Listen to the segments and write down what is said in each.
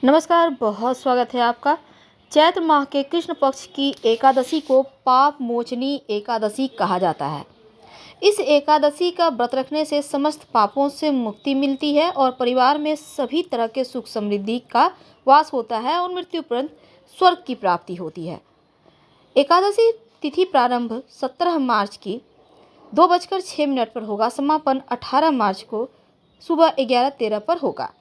नमस्कार, बहुत स्वागत है आपका। चैत्र माह के कृष्ण पक्ष की एकादशी को पाप मोचनी एकादशी कहा जाता है। इस एकादशी का व्रत रखने से समस्त पापों से मुक्ति मिलती है और परिवार में सभी तरह के सुख समृद्धि का वास होता है और मृत्यु उपरांत स्वर्ग की प्राप्ति होती है। एकादशी तिथि प्रारंभ 17 मार्च की 2:06 पर होगा। समापन 18 मार्च को सुबह 11:13 पर होगा।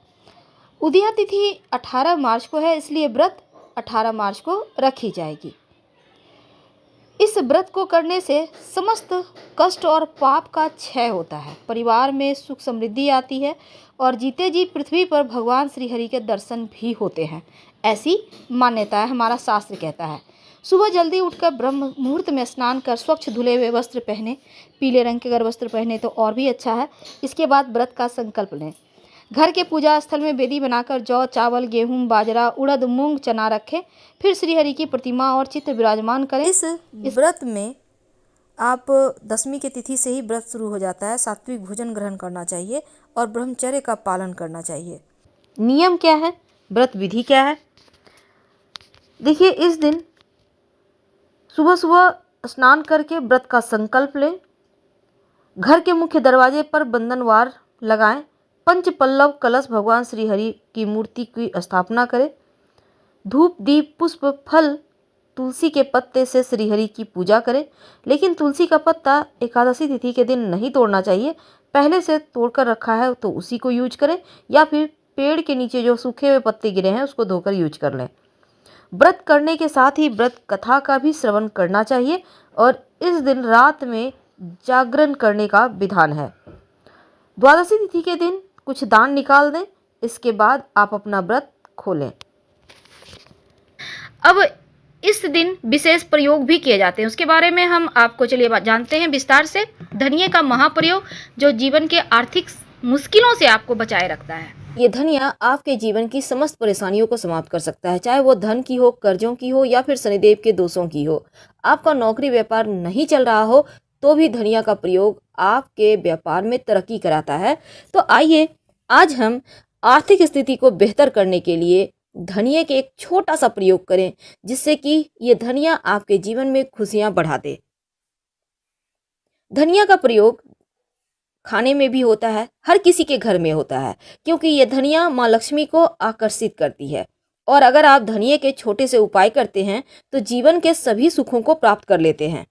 उदया तिथि 18 मार्च को है, इसलिए व्रत 18 मार्च को रखी जाएगी। इस व्रत को करने से समस्त कष्ट और पाप का क्षय होता है, परिवार में सुख समृद्धि आती है और जीते जी पृथ्वी पर भगवान श्री हरि के दर्शन भी होते हैं। ऐसी मान्यता है, हमारा शास्त्र कहता है। सुबह जल्दी उठकर ब्रह्म मुहूर्त में स्नान कर स्वच्छ धुले हुए वस्त्र पहने, पीले रंग के अगर वस्त्र पहने तो और भी अच्छा है। इसके बाद व्रत का संकल्प लें। घर के पूजा स्थल में वेदी बनाकर जौ, चावल, गेहूं, बाजरा, उड़द, मूंग, चना रखें। फिर श्री हरि की प्रतिमा और चित्र विराजमान करें। इस व्रत में आप दशमी की तिथि से ही व्रत शुरू हो जाता है। सात्विक भोजन ग्रहण करना चाहिए और ब्रह्मचर्य का पालन करना चाहिए। नियम क्या है, व्रत विधि क्या है? देखिए, इस दिन सुबह सुबह स्नान करके व्रत का संकल्प लें। घर के मुख्य दरवाजे पर बंधनवार लगाएं। पंच पल्लव कलश भगवान श्री हरि की मूर्ति की स्थापना करें। धूप, दीप, पुष्प, फल, तुलसी के पत्ते से श्री हरि की पूजा करें। लेकिन तुलसी का पत्ता एकादशी तिथि के दिन नहीं तोड़ना चाहिए। पहले से तोड़कर रखा है तो उसी को यूज करें, या फिर पेड़ के नीचे जो सूखे हुए पत्ते गिरे हैं उसको धोकर यूज कर लें। व्रत करने के साथ ही व्रत कथा का भी श्रवण करना चाहिए और इस दिन रात में जागरण करने का विधान है। द्वादशी तिथि के दिन कुछ दान निकाल दें। इसके बाद आप अपना व्रत खोलें। अब इस दिन विशेष प्रयोग भी किए जाते हैं, उसके बारे में हम आपको चलिए जानते हैं विस्तार से। धनिये का महाप्रयोग जो जीवन के आर्थिक मुश्किलों से आपको बचाए रखता है। ये धनिया आपके जीवन की समस्त परेशानियों को समाप्त कर सकता है, चाहे वो धन की हो, कर्जों की हो या फिर शनिदेव के दोषों की हो। आपका नौकरी व्यापार नहीं चल रहा हो तो भी धनिया का प्रयोग आपके व्यापार में तरक्की कराता है। तो आइए आज हम आर्थिक स्थिति को बेहतर करने के लिए धनिये के एक छोटा सा प्रयोग करें, जिससे कि ये धनिया आपके जीवन में खुशियां बढ़ा दे। धनिया का प्रयोग खाने में भी होता है, हर किसी के घर में होता है, क्योंकि ये धनिया माँ लक्ष्मी को आकर्षित करती है। और अगर आप धनिये के छोटे से उपाय करते हैं तो जीवन के सभी सुखों को प्राप्त कर लेते हैं।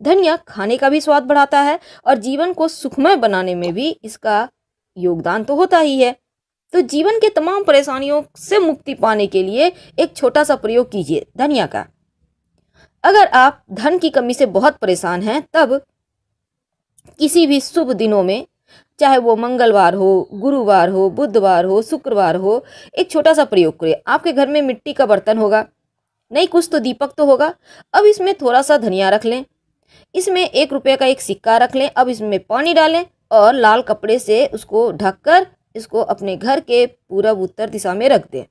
धनिया खाने का भी स्वाद बढ़ाता है और जीवन को सुखमय बनाने में भी इसका योगदान तो होता ही है। तो जीवन के तमाम परेशानियों से मुक्ति पाने के लिए एक छोटा सा प्रयोग कीजिए धनिया का। अगर आप धन की कमी से बहुत परेशान हैं, तब किसी भी शुभ दिनों में, चाहे वो मंगलवार हो, गुरुवार हो, बुधवार हो, शुक्रवार हो, एक छोटा सा प्रयोग करिए। आपके घर में मिट्टी का बर्तन होगा, नहीं कुछ तो दीपक तो होगा। अब इसमें थोड़ा सा धनिया रख लें, इसमें 1 रुपये का एक सिक्का रख लें। अब इसमें पानी डालें और लाल कपड़े से उसको ढककर इसको अपने घर के पूरब उत्तर दिशा में रख दें।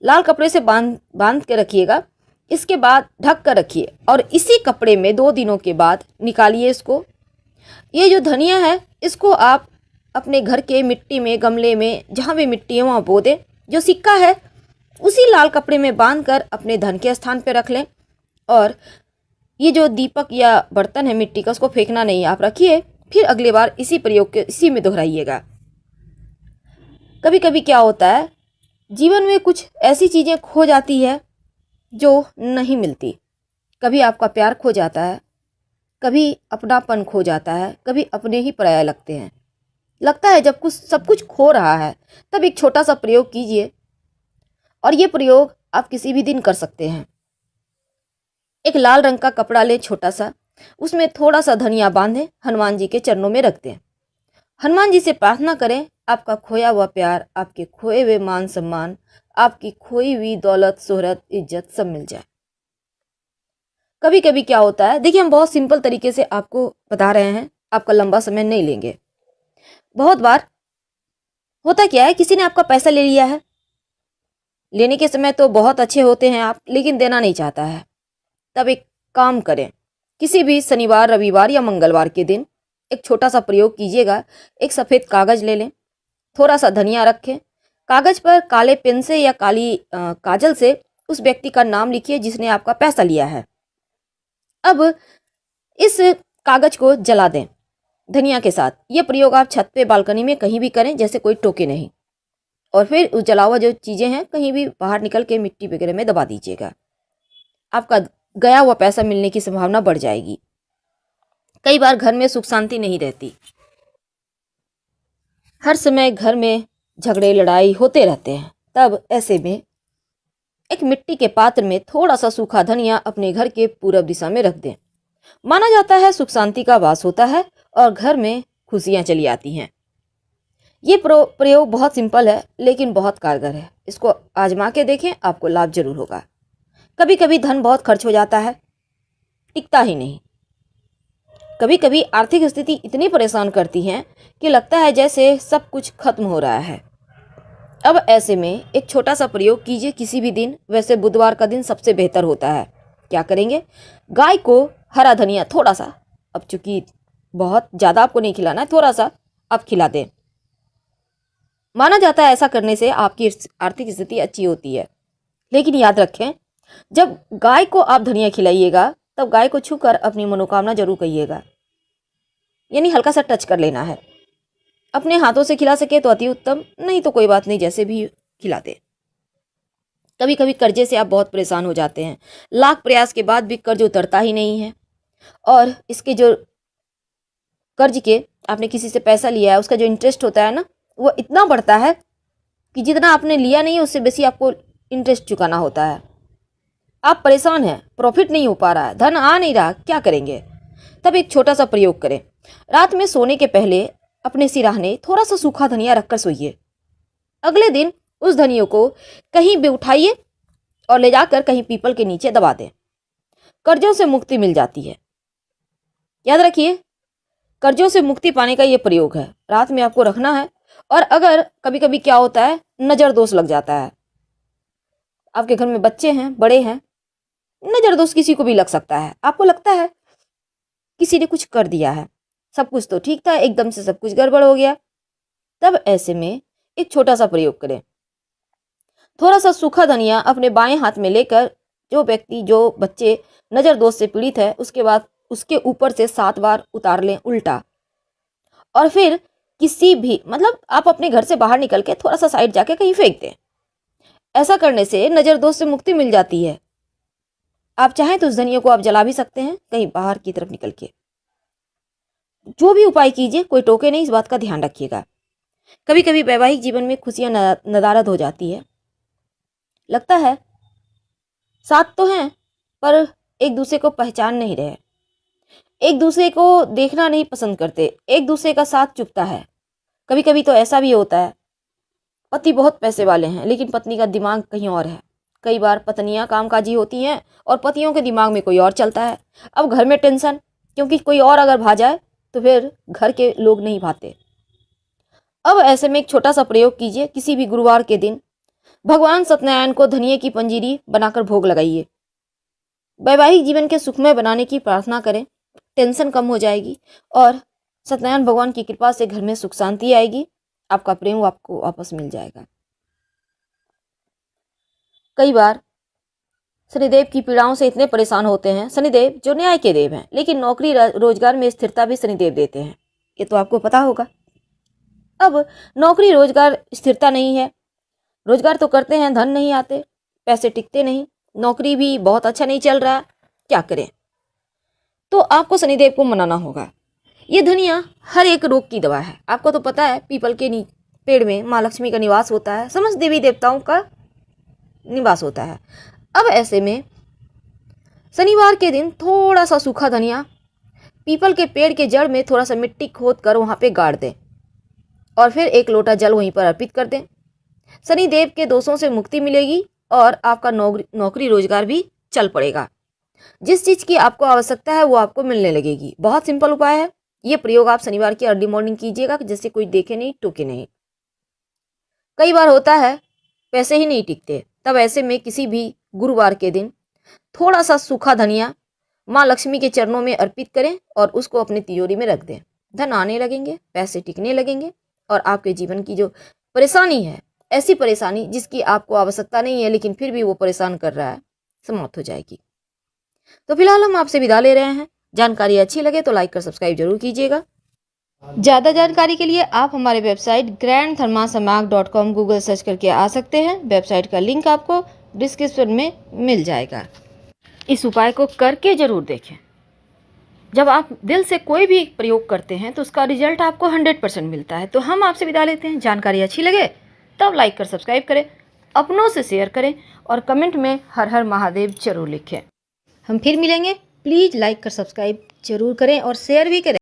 लाल कपड़े से बांध के रखिएगा। इसके बाद ढक कर रखिए और इसी कपड़े में 2 दिनों के बाद निकालिए इसको। ये जो धनिया है इसको आप अपने घर के मिट्टी में, गमले में, जहाँ भी मिट्टी है वहाँ बो दें। जो सिक्का है उसी लाल कपड़े में बांधकर अपने धन के स्थान पर रख लें। और ये जो दीपक या बर्तन है मिट्टी का, उसको फेंकना नहीं, आप रखिए। फिर अगली बार इसी प्रयोग के इसी में दोहराइएगा। कभी कभी क्या होता है, जीवन में कुछ ऐसी चीज़ें खो जाती है जो नहीं मिलती। कभी आपका प्यार खो जाता है, कभी अपनापन खो जाता है, कभी अपने ही पराया लगते हैं। लगता है जब कुछ सब कुछ खो रहा है, तब एक छोटा सा प्रयोग कीजिए। और ये प्रयोग आप किसी भी दिन कर सकते हैं। एक लाल रंग का कपड़ा लें छोटा सा, उसमें थोड़ा सा धनिया बांधें, हनुमान जी के चरणों में रख दें। हनुमान जी से प्रार्थना करें आपका खोया हुआ प्यार, आपके खोए हुए मान सम्मान, आपकी खोई हुई दौलत, शोहरत, इज्जत सब मिल जाए। कभी कभी क्या होता है, देखिए हम बहुत सिंपल तरीके से आपको बता रहे हैं, आपका लंबा समय नहीं लेंगे। बहुत बार होता क्या है, किसी ने आपका पैसा ले लिया है, लेने के समय तो बहुत अच्छे होते हैं आप, लेकिन देना नहीं चाहता है। तब एक काम करें, किसी भी शनिवार, रविवार या मंगलवार के दिन एक छोटा सा प्रयोग कीजिएगा। एक सफ़ेद कागज़ ले लें, थोड़ा सा धनिया रखें, कागज पर काले पेन से या काली काजल से उस व्यक्ति का नाम लिखिए जिसने आपका पैसा लिया है। अब इस कागज को जला दें धनिया के साथ। ये प्रयोग आप छत पे, बालकनी में कहीं भी करें, जैसे कोई टोके नहीं। और फिर उस जला हुआ जो चीज़ें हैं कहीं भी बाहर निकल के मिट्टी वगैरह में दबा दीजिएगा। आपका गया हुआ पैसा मिलने की संभावना बढ़ जाएगी। कई बार घर में सुख शांति नहीं रहती, हर समय घर में झगड़े लड़ाई होते रहते हैं। तब ऐसे में एक मिट्टी के पात्र में थोड़ा सा सूखा धनिया अपने घर के पूरब दिशा में रख दें। माना जाता है सुख शांति का वास होता है और घर में खुशियां चली आती हैं। ये प्रयोग बहुत सिंपल है लेकिन बहुत कारगर है। इसको आजमा के देखें, आपको लाभ जरूर होगा। कभी कभी धन बहुत खर्च हो जाता है, टिकता ही नहीं। कभी कभी आर्थिक स्थिति इतनी परेशान करती है कि लगता है जैसे सब कुछ खत्म हो रहा है। अब ऐसे में एक छोटा सा प्रयोग कीजिए किसी भी दिन। वैसे बुधवार का दिन सबसे बेहतर होता है। क्या करेंगे? गाय को हरा धनिया थोड़ा सा, अब चूंकि बहुत ज़्यादा आपको नहीं खिलाना है, थोड़ा सा आप खिला दें। माना जाता है ऐसा करने से आपकी आर्थिक स्थिति अच्छी होती है। लेकिन याद रखें, जब गाय को आप धनिया खिलाइएगा तब गाय को छूकर अपनी मनोकामना जरूर कहिएगा, यानी हल्का सा टच कर लेना है। अपने हाथों से खिला सके तो अति उत्तम, नहीं तो कोई बात नहीं, जैसे भी खिला दे। कभी कभी कर्जे से आप बहुत परेशान हो जाते हैं, लाख प्रयास के बाद भी कर्ज उतरता ही नहीं है। और इसके जो कर्ज के आपने किसी से पैसा लिया है उसका जो इंटरेस्ट होता है ना, वो इतना बढ़ता है कि जितना आपने लिया नहीं है उससे बेसी आपको इंटरेस्ट चुकाना होता है। आप परेशान हैं, प्रॉफिट नहीं हो पा रहा है, धन आ नहीं रहा, क्या करेंगे? तब एक छोटा सा प्रयोग करें। रात में सोने के पहले अपने सिराहने थोड़ा सा सूखा धनिया रखकर सोइए। अगले दिन उस धनिया को कहीं भी उठाइए और ले जाकर कहीं पीपल के नीचे दबा दें। कर्जों से मुक्ति मिल जाती है। याद रखिए, कर्जों से मुक्ति पाने का ये प्रयोग है। रात में आपको रखना है। और अगर कभी कभी क्या होता है, नजर दोष लग जाता है, आपके घर में बच्चे हैं, बड़े हैं, नजर दोष किसी को भी लग सकता है। आपको लगता है किसी ने कुछ कर दिया है, सब कुछ तो ठीक था, एकदम से सब कुछ गड़बड़ हो गया। तब ऐसे में एक छोटा सा प्रयोग करें। थोड़ा सा सूखा धनिया अपने बाएं हाथ में लेकर जो व्यक्ति, जो बच्चे नजर दोष से पीड़ित है, उसके बाद उसके ऊपर से 7 बार उतार लें उल्टा। और फिर किसी भी, मतलब आप अपने घर से बाहर निकल के थोड़ा सा साइड जाके कहीं फेंक दें। ऐसा करने से नजर दोष से मुक्ति मिल जाती है। आप चाहें तो उस धनिया को आप जला भी सकते हैं कहीं बाहर की तरफ निकल के। जो भी उपाय कीजिए, कोई टोके नहीं, इस बात का ध्यान रखिएगा। कभी कभी वैवाहिक जीवन में खुशियां नदारद हो जाती है। लगता है साथ तो हैं पर एक दूसरे को पहचान नहीं रहे, एक दूसरे को देखना नहीं पसंद करते, एक दूसरे का साथ चुभता है। कभी कभी तो ऐसा भी होता है, पति बहुत पैसे वाले हैं लेकिन पत्नी का दिमाग कहीं और है। कई बार पत्नियां कामकाजी होती हैं और पतियों के दिमाग में कोई और चलता है। अब घर में टेंशन, क्योंकि कोई और अगर भा जाए तो फिर घर के लोग नहीं भाते। अब ऐसे में एक छोटा सा प्रयोग कीजिए। किसी भी गुरुवार के दिन भगवान सत्यनारायण को धनिये की पंजीरी बनाकर भोग लगाइए। वैवाहिक जीवन के सुखमय बनाने की प्रार्थना करें, टेंशन कम हो जाएगी और सत्यनारायण भगवान की कृपा से घर में सुख शांति आएगी। आपका प्रेम आपको वापस मिल जाएगा। कई बार शनिदेव की पीड़ाओं से इतने परेशान होते हैं। शनिदेव जो न्याय के देव हैं, लेकिन नौकरी रोजगार में स्थिरता भी शनिदेव देते हैं, ये तो आपको पता होगा। अब नौकरी रोजगार स्थिरता नहीं है, रोजगार तो करते हैं, धन नहीं आते, पैसे टिकते नहीं, नौकरी भी बहुत अच्छा नहीं चल रहा, क्या करें? तो आपको शनिदेव को मनाना होगा। ये धनिया हर एक रोग की दवा है। आपको तो पता है पीपल के पेड़ में माँ लक्ष्मी का निवास होता है, समस्त देवी देवताओं का निवास होता है। अब ऐसे में शनिवार के दिन थोड़ा सा सूखा धनिया पीपल के पेड़ के जड़ में थोड़ा सा मिट्टी खोद कर वहां पे गाड़ दें और फिर 1 लोटा जल वहीं पर अर्पित कर दें। शनिदेव के दोषों से मुक्ति मिलेगी और आपका नौकरी रोजगार भी चल पड़ेगा। जिस चीज की आपको आवश्यकता है वो आपको मिलने लगेगी। बहुत सिंपल उपाय है। ये प्रयोग आप शनिवार की अर्ली मॉर्निंग कीजिएगा, जिससे कोई देखे नहीं, टोके नहीं। कई बार होता है पैसे ही नहीं टिकते, तब ऐसे में किसी भी गुरुवार के दिन थोड़ा सा सूखा धनिया माँ लक्ष्मी के चरणों में अर्पित करें और उसको अपनी तिजोरी में रख दें। धन आने लगेंगे, पैसे टिकने लगेंगे और आपके जीवन की जो परेशानी है ऐसी परेशानी जिसकी आपको आवश्यकता नहीं है लेकिन फिर भी वो परेशान कर रहा है, समाप्त हो जाएगी। तो फिलहाल हम आपसे विदा ले रहे हैं। जानकारी अच्छी लगे तो लाइक कर सब्सक्राइब जरूर कीजिएगा। ज़्यादा जानकारी के लिए आप हमारे वेबसाइट grandthermasamag.com गूगल सर्च करके आ सकते हैं। वेबसाइट का लिंक आपको डिस्क्रिप्शन में मिल जाएगा। इस उपाय को करके ज़रूर देखें। जब आप दिल से कोई भी प्रयोग करते हैं तो उसका रिजल्ट आपको 100% मिलता है। तो हम आपसे विदा लेते हैं। जानकारी अच्छी लगे तब लाइक कर सब्सक्राइब करें, अपनों से शेयर करें और कमेंट में हर हर महादेव जरूर लिखें। हम फिर मिलेंगे। प्लीज़ लाइक कर सब्सक्राइब जरूर करें और शेयर भी करें।